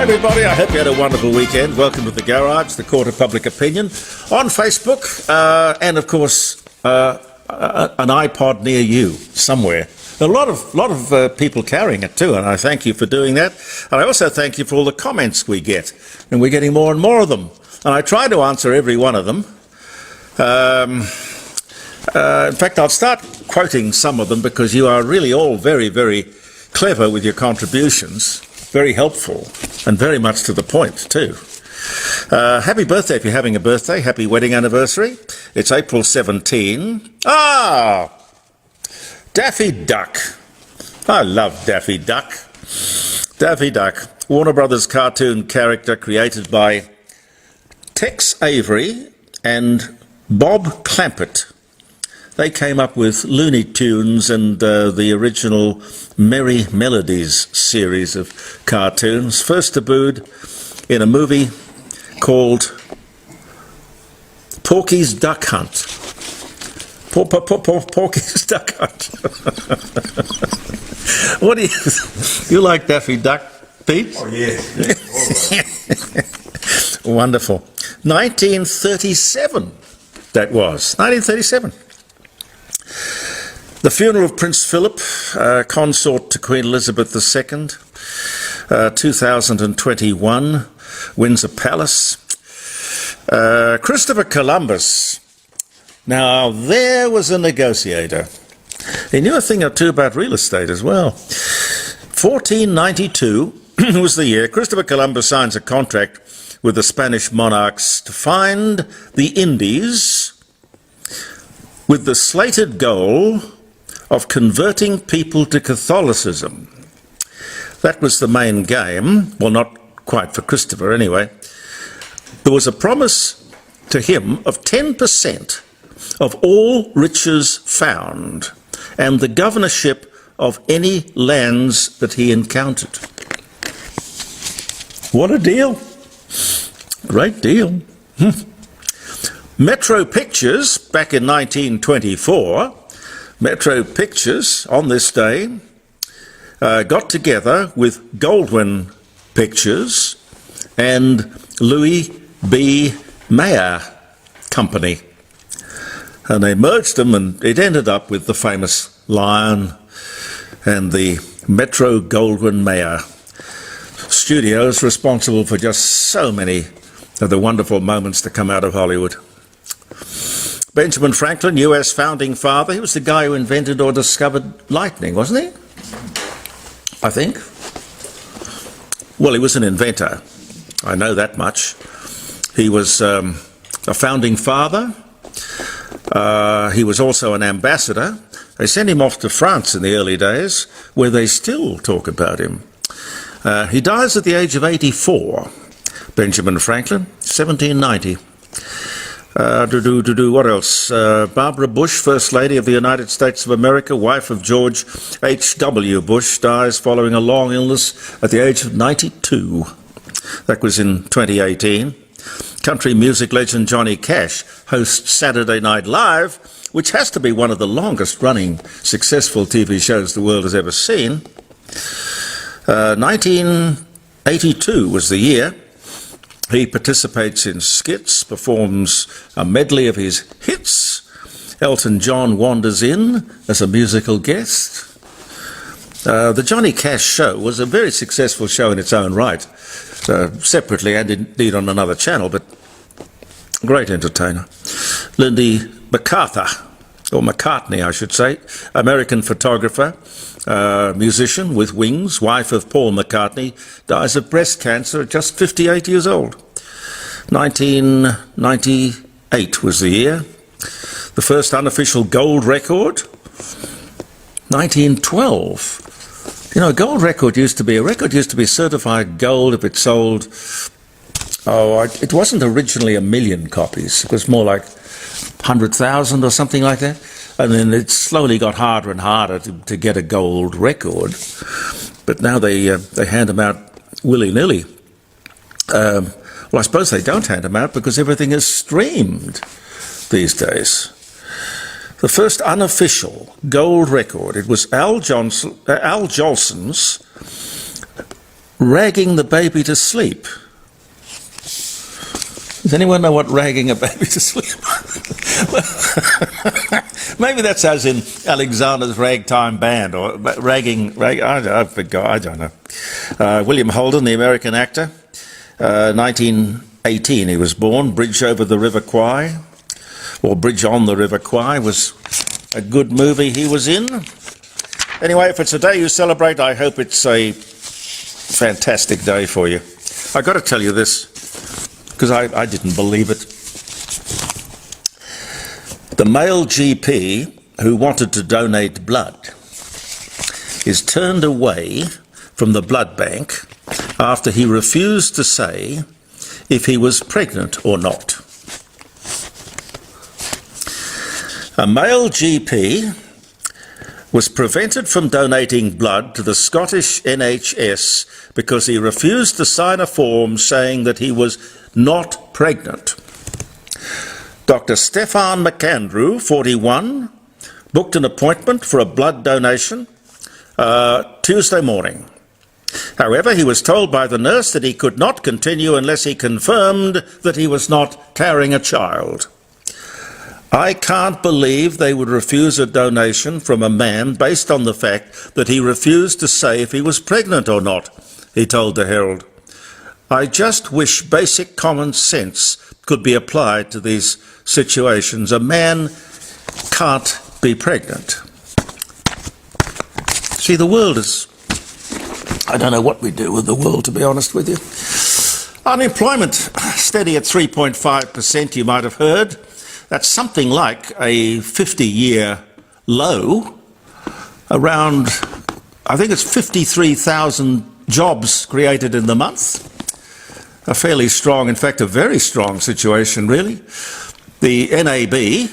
everybody, I hope you had a wonderful weekend. Welcome to The Garage, the court of public opinion, on Facebook, and of course, an iPod near you, somewhere. A lot of people carrying it too, and I thank you for doing that. And I also thank you for all the comments we get, and we're getting more and more of them. And I try to answer every one of them. In fact, I'll start quoting some of them because you are really all very, very clever with your contributions. Very helpful and very much to the point too. Happy birthday if you're having a birthday. Happy wedding anniversary. It's April 17. Daffy Duck. I love Daffy Duck. Daffy Duck, Warner Brothers cartoon character created by Tex Avery and Bob Clampett. They came up with Looney Tunes and the original Merry Melodies series of cartoons, first debuted in a movie called Porky's Duck Hunt. Porky's Duck Hunt. What do you like Daffy Duck, Pete? Oh, yes. Wonderful. 1937, that was. 1937. The funeral of Prince Philip, consort to Queen Elizabeth II, 2021, Windsor Palace. Christopher Columbus. Now, there was a negotiator. He knew a thing or two about real estate as well. 1492 was the year Christopher Columbus signs a contract with the Spanish monarchs to find the Indies with the slated goal of converting people to Catholicism. That was the main game. Well, not quite for Christopher anyway. There was a promise to him of 10% of all riches found and the governorship of any lands that he encountered. What a deal. Great deal. Metro Pictures, back in 1924, Metro Pictures, on this day, got together with Goldwyn Pictures and Louis B. Mayer Company. And they merged them, and it ended up with the famous Lion and the Metro Goldwyn Mayer Studios, responsible for just so many of the wonderful moments that come out of Hollywood. Benjamin Franklin, US founding father, he was the guy who invented or discovered lightning, wasn't he? I think. Well, he was an inventor. I know that much. He was a founding father. He was also an ambassador. They sent him off to France in the early days, where they still talk about him. He dies at the age of 84, Benjamin Franklin, 1790. What else? Barbara Bush, First Lady of the United States of America, wife of George H.W. Bush, dies following a long illness at the age of 92. That was in 2018. Country music legend Johnny Cash hosts Saturday Night Live, which has to be one of the longest-running successful TV shows the world has ever seen. 1982 was the year. He participates in skits, performs a medley of his hits. Elton John wanders in as a musical guest. The Johnny Cash Show was a very successful show in its own right, separately and indeed on another channel, but great entertainer. Lindy McCartney, I should say, American photographer, musician with wings, wife of Paul McCartney, dies of breast cancer at just 58 years old. 1998 was the year. The first unofficial gold record, 1912. You know, a gold record used to be certified gold if it sold, it wasn't originally 1 million copies. It was more like 100,000 or something like that. And then it slowly got harder and harder to get a gold record. But now they hand them out willy-nilly. Well, I suppose they don't hand them out because everything is streamed these days. The first unofficial gold record, it was Al Jolson's ragging the baby to sleep. Does anyone know what ragging a baby to sleep? Maybe that's as in Alexander's Ragtime Band, or ragging. I forgot. I don't know. William Holden, the American actor, 1918 he was born. Bridge over the River Kwai, or Bridge on the River Kwai, was a good movie he was in. Anyway, if it's a day you celebrate, I hope it's a fantastic day for you. I've got to tell you this, because I didn't believe it. The male GP who wanted to donate blood is turned away from the blood bank after he refused to say if he was pregnant or not. A male GP was prevented from donating blood to the Scottish NHS because he refused to sign a form saying that he was not pregnant. Dr. Stefan McAndrew, 41, booked an appointment for a blood donation Tuesday morning. However, he was told by the nurse that he could not continue unless he confirmed that he was not carrying a child. I can't believe they would refuse a donation from a man based on the fact that he refused to say if he was pregnant or not, he told the Herald. I just wish basic common sense could be applied to these situations. A man can't be pregnant. See, the world is... I don't know what we do with the world, to be honest with you. Unemployment steady at 3.5%, you might have heard. That's something like a 50-year low. Around, I think it's 53,000 jobs created in the month. A fairly strong, in fact, a very strong situation, really. The NAB,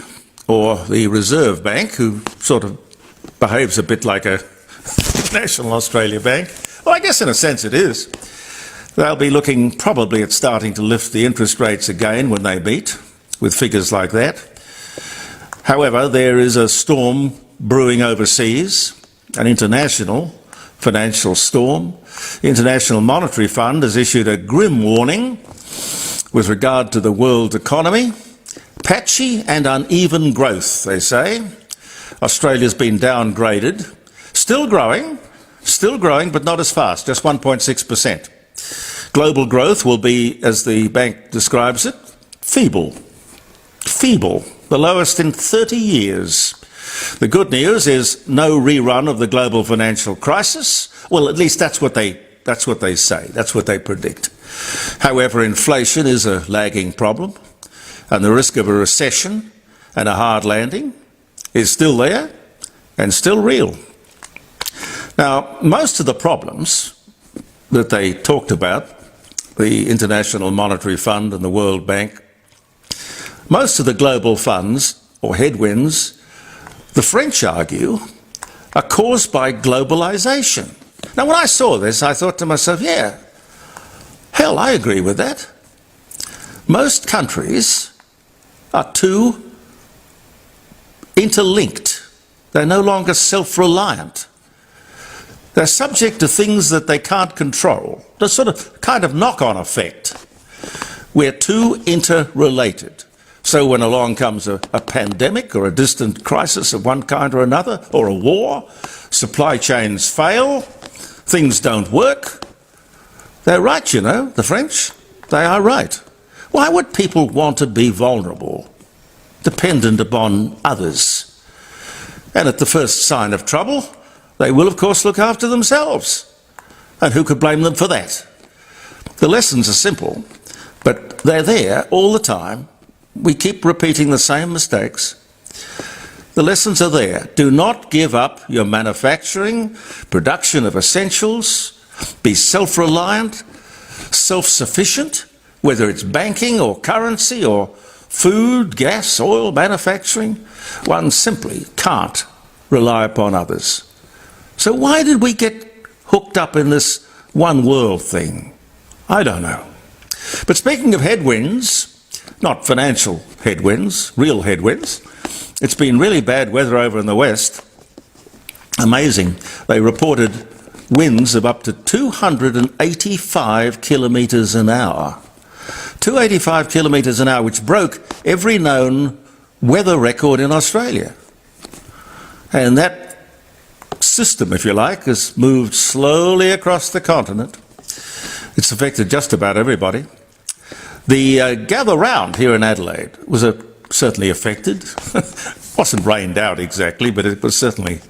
or the Reserve Bank, who sort of behaves a bit like a National Australia Bank, well, I guess in a sense it is. They'll be looking probably at starting to lift the interest rates again when they meet, with figures like that. However, there is a storm brewing overseas, an international financial storm. The International Monetary Fund has issued a grim warning with regard to the world economy. Patchy and uneven growth, they say. Australia's been downgraded. Still growing, but not as fast, just 1.6%. Global growth will be, as the bank describes it, feeble, the lowest in 30 years. The good news is no rerun of the global financial crisis. Well, at least that's what they say, that's what they predict. However, inflation is a lagging problem, and the risk of a recession and a hard landing is still there and still real. Now, most of the problems that they talked about, the International Monetary Fund and the World Bank, most of the global funds, or headwinds, the French argue, are caused by globalisation. Now, when I saw this, I thought to myself, yeah, hell, I agree with that. Most countries are too interlinked. They're no longer self-reliant. They're subject to things that they can't control. The sort of kind of knock-on effect. We're too interrelated. So when along comes a pandemic or a distant crisis of one kind or another, or a war, supply chains fail, things don't work. They're right, you know, the French. They are right. Why would people want to be vulnerable, dependent upon others? And at the first sign of trouble, they will, of course, look after themselves. And who could blame them for that? The lessons are simple, but they're there all the time. We keep repeating the same mistakes. The lessons are there. Do not give up your manufacturing, production of essentials. Be self-reliant, self-sufficient, whether it's banking or currency or food, gas, oil, manufacturing. One simply can't rely upon others. So why did we get hooked up in this one world thing? I don't know. But speaking of headwinds, not financial headwinds, real headwinds, it's been really bad weather over in the West. Amazing. They reported winds of up to 285 kilometres an hour. 285 kilometres an hour, which broke every known weather record in Australia. And that system, if you like, has moved slowly across the continent. It's affected just about everybody. The gather round here in Adelaide was certainly affected. Wasn't rained out exactly, but it was certainly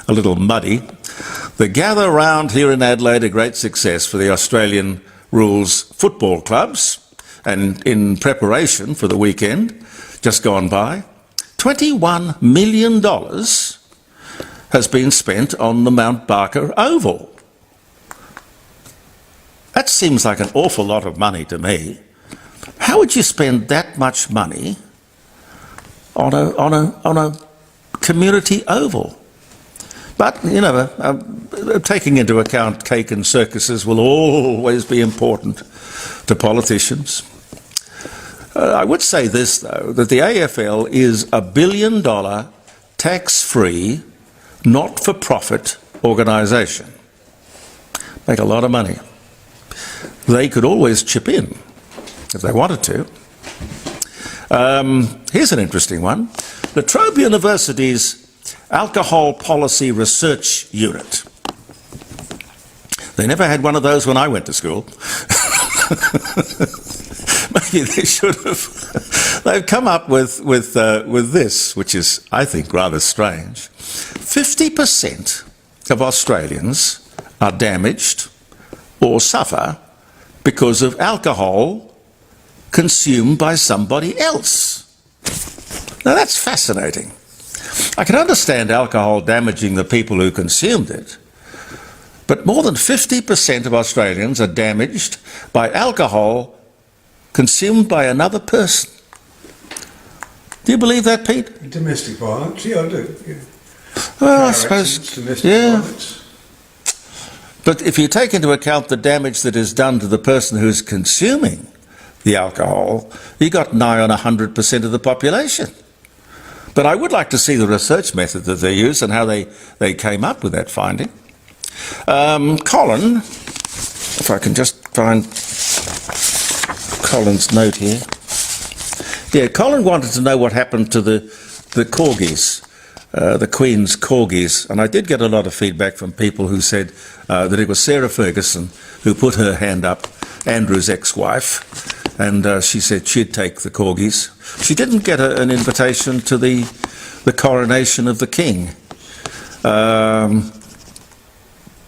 a little muddy. The gather round here in Adelaide, a great success for the Australian rules football clubs, and in preparation for the weekend just gone by, $21 million has been spent on the Mount Barker Oval. That seems like an awful lot of money to me. How would you spend that much money on a community oval? But, you know, taking into account cake and circuses will always be important to politicians. I would say this, though, that the AFL is $1 billion tax-free, not-for-profit organisation. Make a lot of money. They could always chip in if they wanted to. Here's an interesting one. La Trobe University's Alcohol Policy Research Unit. They never had one of those when I went to school. Maybe they should have. They've come up with this, which is, I think, rather strange. 50% of Australians are damaged or suffer because of alcohol consumed by somebody else. Now that's fascinating. I can understand alcohol damaging the people who consumed it, but more than 50% of Australians are damaged by alcohol consumed by another person. Do you believe that, Pete? Domestic violence, yeah, I do. Yeah. Well, I suppose, domestic violence. But if you take into account the damage that is done to the person who's consuming the alcohol, you got nigh on 100% of the population. But I would like to see the research method that they used and how they came up with that finding. Colin, if I can just find Colin's note here. Yeah, Colin wanted to know what happened to the corgis, the Queen's corgis, and I did get a lot of feedback from people who said that it was Sarah Ferguson who put her hand up, Andrew's ex-wife, and she said she'd take the corgis. She didn't get an invitation to the coronation of the King,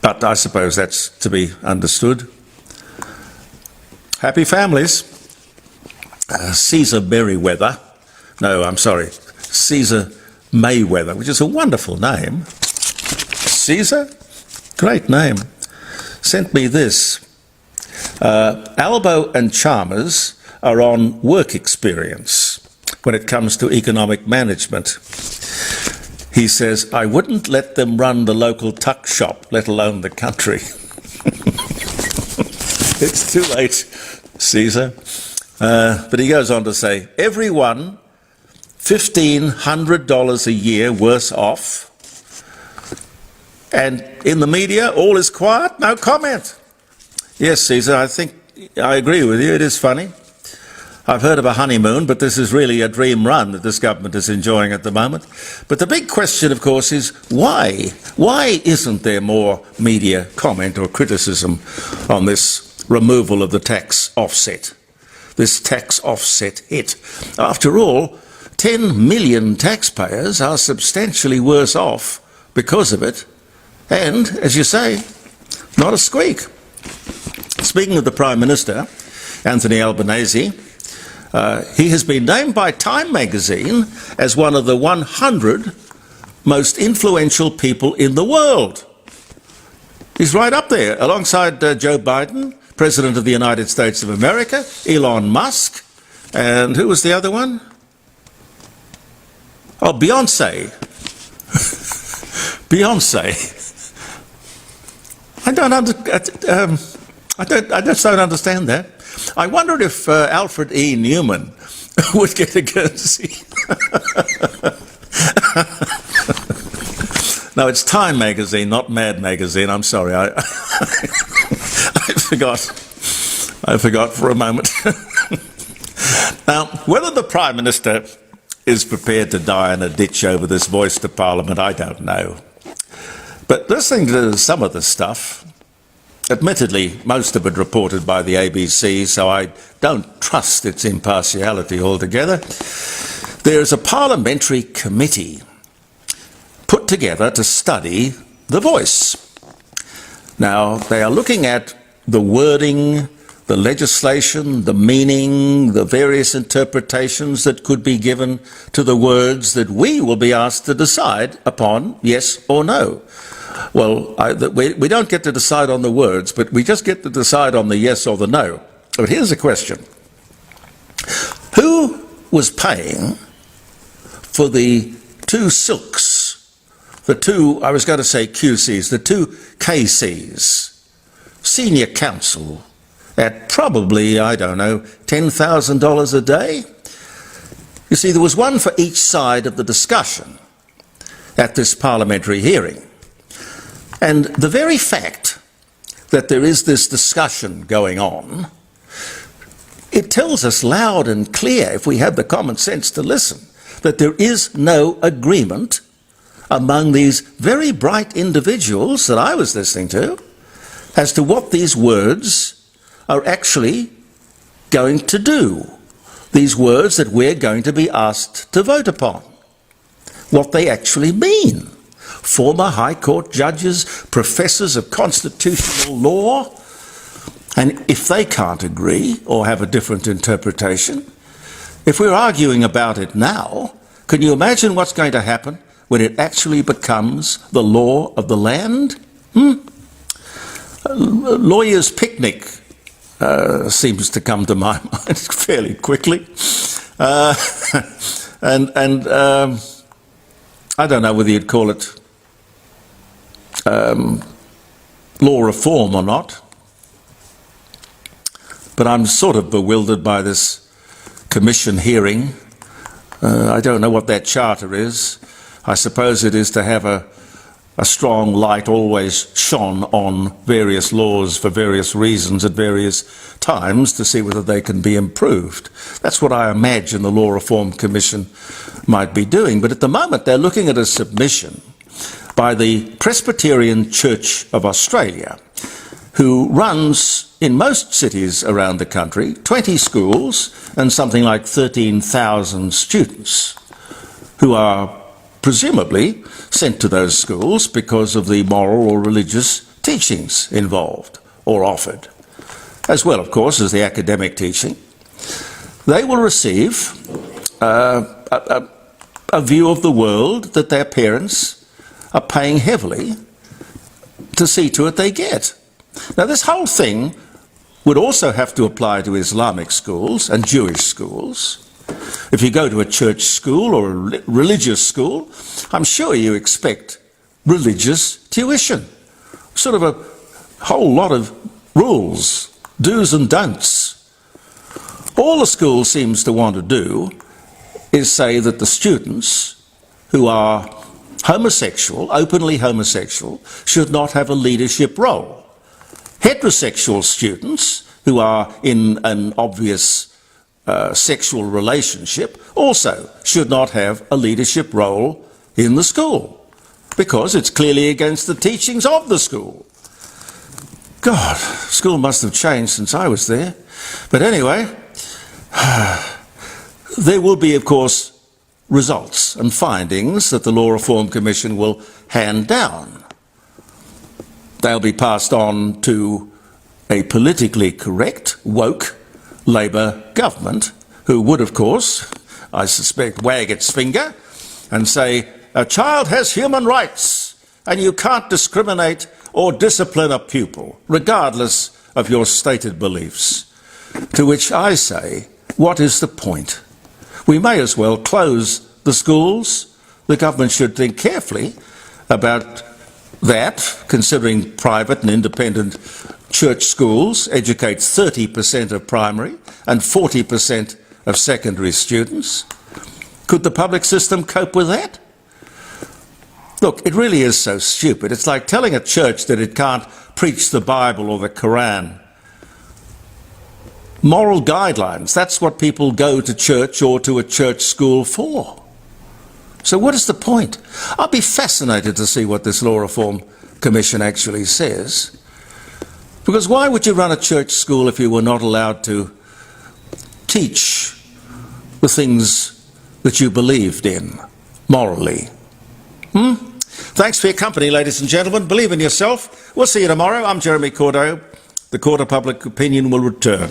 but I suppose that's to be understood. Happy families. Caesar Merriweather, Caesar Mayweather, which is a wonderful name. Caesar, great name, sent me this. Albo and Chalmers are on work experience when it comes to economic management. He says, I wouldn't let them run the local tuck shop, let alone the country. It's too late, Caesar. But he goes on to say, everyone $1,500 a year worse off, and in the media all is quiet, no comment. Yes, Caesar, I think I agree with you, it is funny. I've heard of a honeymoon, but this is really a dream run that this government is enjoying at the moment. But the big question, of course, is why? Why isn't there more media comment or criticism on this removal of the tax offset? This tax offset hit. After all, 10 million taxpayers are substantially worse off because of it, and, as you say, not a squeak. Speaking of the Prime Minister, Anthony Albanese, he has been named by Time magazine as one of the 100 most influential people in the world. He's right up there, alongside Joe Biden, President of the United States of America, Elon Musk, and who was the other one? Oh, Beyonce. Beyonce. I just don't understand that. I wondered if Alfred E. Newman would get a Guernsey. No, it's Time magazine, not Mad magazine. I'm sorry, I forgot. I forgot for a moment. Now, whether the Prime Minister is prepared to die in a ditch over this voice to Parliament, I don't know. But listening to some of the stuff, admittedly, most of it reported by the ABC, so I don't trust its impartiality altogether. There's a parliamentary committee put together to study the voice. Now, they are looking at the wording, the legislation, the meaning, the various interpretations that could be given to the words that we will be asked to decide upon, yes or no. Well, we don't get to decide on the words, but we just get to decide on the yes or the no. But here's a question. Who was paying for the two silks, the two, I was going to say QCs, the two KCs, senior counsel, at probably, I don't know, $10,000 a day? You see, there was one for each side of the discussion at this parliamentary hearing. And the very fact that there is this discussion going on, it tells us loud and clear, if we have the common sense to listen, that there is no agreement among these very bright individuals that I was listening to as to what these words are actually going to do. These words that we're going to be asked to vote upon. What they actually mean. Former High Court judges, professors of constitutional law, and if they can't agree or have a different interpretation, if we're arguing about it now, can you imagine what's going to happen when it actually becomes the law of the land? A lawyer's picnic seems to come to my mind fairly quickly. And I don't know whether you'd call it law reform or not, but I'm sort of bewildered by this commission hearing. I don't know what that charter is. I suppose it is to have a strong light always shone on various laws for various reasons at various times to see whether they can be improved. That's what I imagine the Law Reform Commission might be doing. But at the moment they're looking at a submission by the Presbyterian Church of Australia, who runs in most cities around the country 20 schools and something like 13,000 students who are presumably sent to those schools because of the moral or religious teachings involved or offered, as well, of course, as the academic teaching. They will receive a view of the world that their parents are paying heavily to see to it they get. Now, this whole thing would also have to apply to Islamic schools and Jewish schools. If you go to a church school or a religious school, I'm sure you expect religious tuition. Sort of a whole lot of rules, do's and don'ts. All the school seems to want to do is say that the students who are homosexual, openly homosexual, should not have a leadership role. Heterosexual students who are in an obvious sexual relationship also should not have a leadership role in the school because it's clearly against the teachings of the school. God, school must have changed since I was there. But anyway, there will be, of course, results and findings that the Law Reform Commission will hand down. They'll be passed on to a politically correct, woke Labor government, who would, of course, I suspect, wag its finger and say, a child has human rights and you can't discriminate or discipline a pupil, regardless of your stated beliefs. To which I say, what is the point? We may as well close the schools. The government should think carefully about that, considering private and independent church schools educate 30% of primary and 40% of secondary students. Could the public system cope with that? Look, it really is so stupid. It's like telling a church that it can't preach the Bible or the Quran. Moral guidelines, that's what people go to church or to a church school for. So what is the point? I'll be fascinated to see what this Law Reform Commission actually says. Because why would you run a church school if you were not allowed to teach the things that you believed in morally? Thanks for your company, ladies and gentlemen. Believe in yourself. We'll see you tomorrow. I'm Jeremy Cordeaux. The Court of Public Opinion will return.